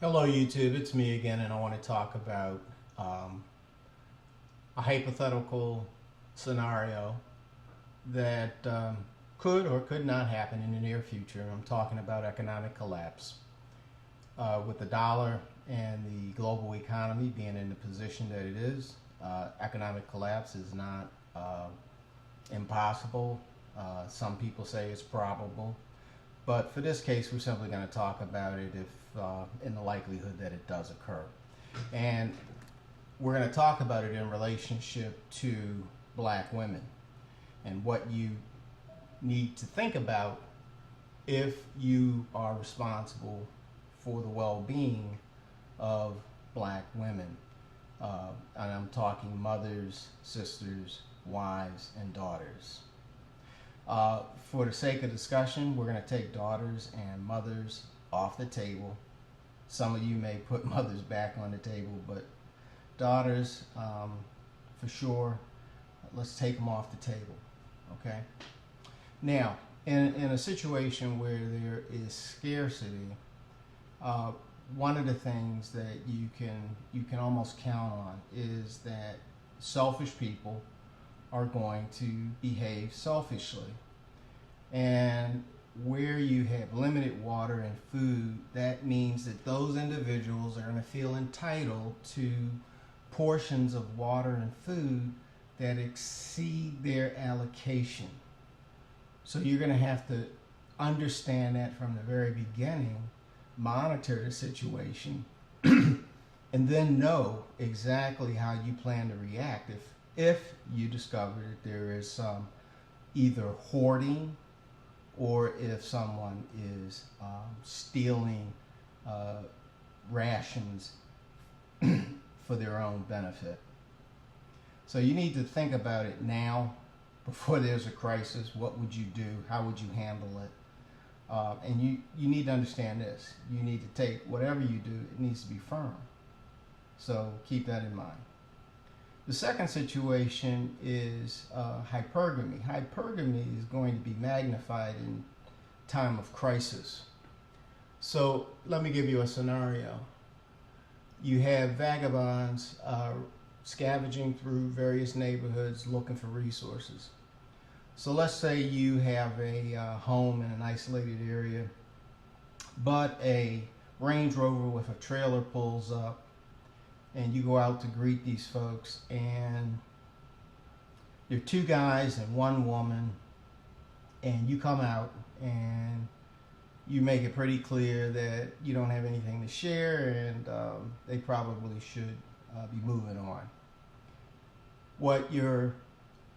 Hello YouTube, it's me again, and I want to talk about a hypothetical scenario that could or could not happen in the near future. I'm talking about economic collapse. With the dollar and the global economy being in the position that it is, economic collapse is not impossible. Some people say it's probable. But for this case, we're simply going to talk about it if in the likelihood that it does occur. And we're going to talk about it in relationship to black women and what you need to think about if you are responsible for the well-being of black women. And I'm talking mothers, sisters, wives, and daughters. For the sake of discussion, we're going to take daughters and mothers off the table. Some of you may put mothers back on the table, but daughters, for sure, let's take them off the table, okay? Now, in a situation where there is scarcity, one of the things that you can almost count on is that selfish people are going to behave selfishly. And where you have limited water and food, that means that those individuals are going to feel entitled to portions of water and food that exceed their allocation. So you're going to have to understand that from the very beginning, monitor the situation, and then know exactly how you plan to react if you discover that there is some either hoarding or if someone is stealing rations for their own benefit. So you need to think about it now before there's a crisis. What would you do? How would you handle it? And you need to understand this. You need to take whatever you do, it needs to be firm. So keep that in mind. The second situation is hypergamy. Hypergamy is going to be magnified in time of crisis. So let me give you a scenario. You have vagabonds scavenging through various neighborhoods looking for resources. So let's say you have a home in an isolated area, but a Range Rover with a trailer pulls up, and you go out to greet these folks, and there are two guys and one woman, and you come out and you make it pretty clear that you don't have anything to share, and they probably should be moving on. What your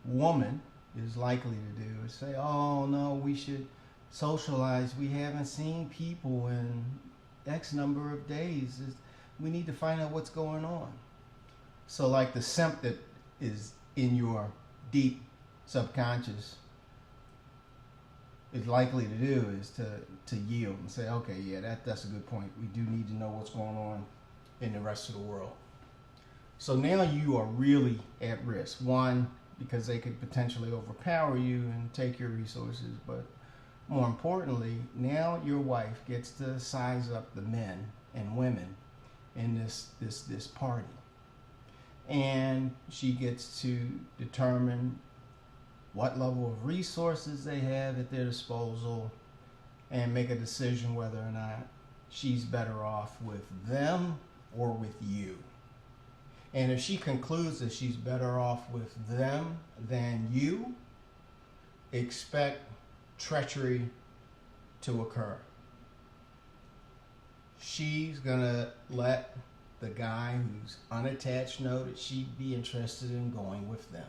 woman is likely to do is say, oh no, we should socialize. We haven't seen people in X number of days. We need to find out what's going on. So like the simp that is in your deep subconscious is likely to do is to yield and say, okay, yeah, that's a good point. We do need to know what's going on in the rest of the world. So now you are really at risk. One, because they could potentially overpower you and take your resources, but more importantly, now your wife gets to size up the men and women in this party, and she gets to determine what level of resources they have at their disposal and make a decision whether or not she's better off with them or with you. And if she concludes that she's better off with them than you, expect treachery to occur. She's gonna let the guy who's unattached know that she'd be interested in going with them.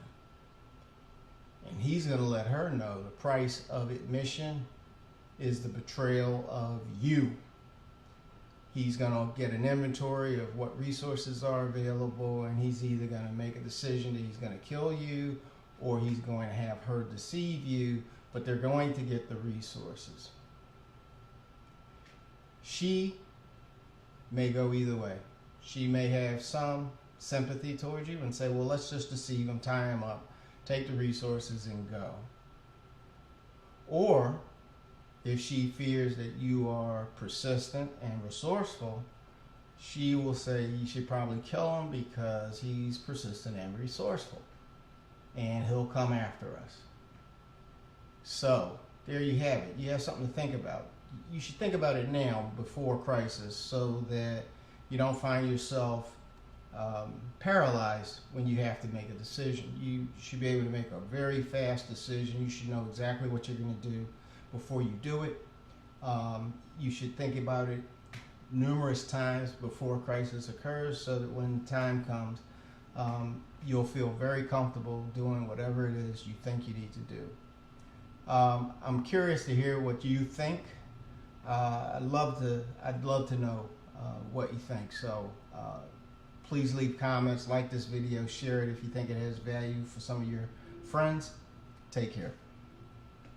And he's gonna let her know the price of admission is the betrayal of you. He's gonna get an inventory of what resources are available, and he's either gonna make a decision that he's gonna kill you or he's going to have her deceive you, but they're going to get the resources. She may go either way. She may have some sympathy towards you and say, well, let's just deceive him, tie him up, take the resources and go. Or if she fears that you are persistent and resourceful, she will say you should probably kill him because he's persistent and resourceful, and he'll come after us. So there you have it. You have something to think about. You should think about it now before crisis, so that you don't find yourself paralyzed when you have to make a decision. You should be able to make a very fast decision. You should know exactly what you're going to do before you do it. You should think about it numerous times before a crisis occurs, so that when the time comes, you'll feel very comfortable doing whatever it is you think you need to do. I'm curious to hear what you think. I'd love to know what you think. So please leave comments, like this video, share it if you think it has value for some of your friends. Take care.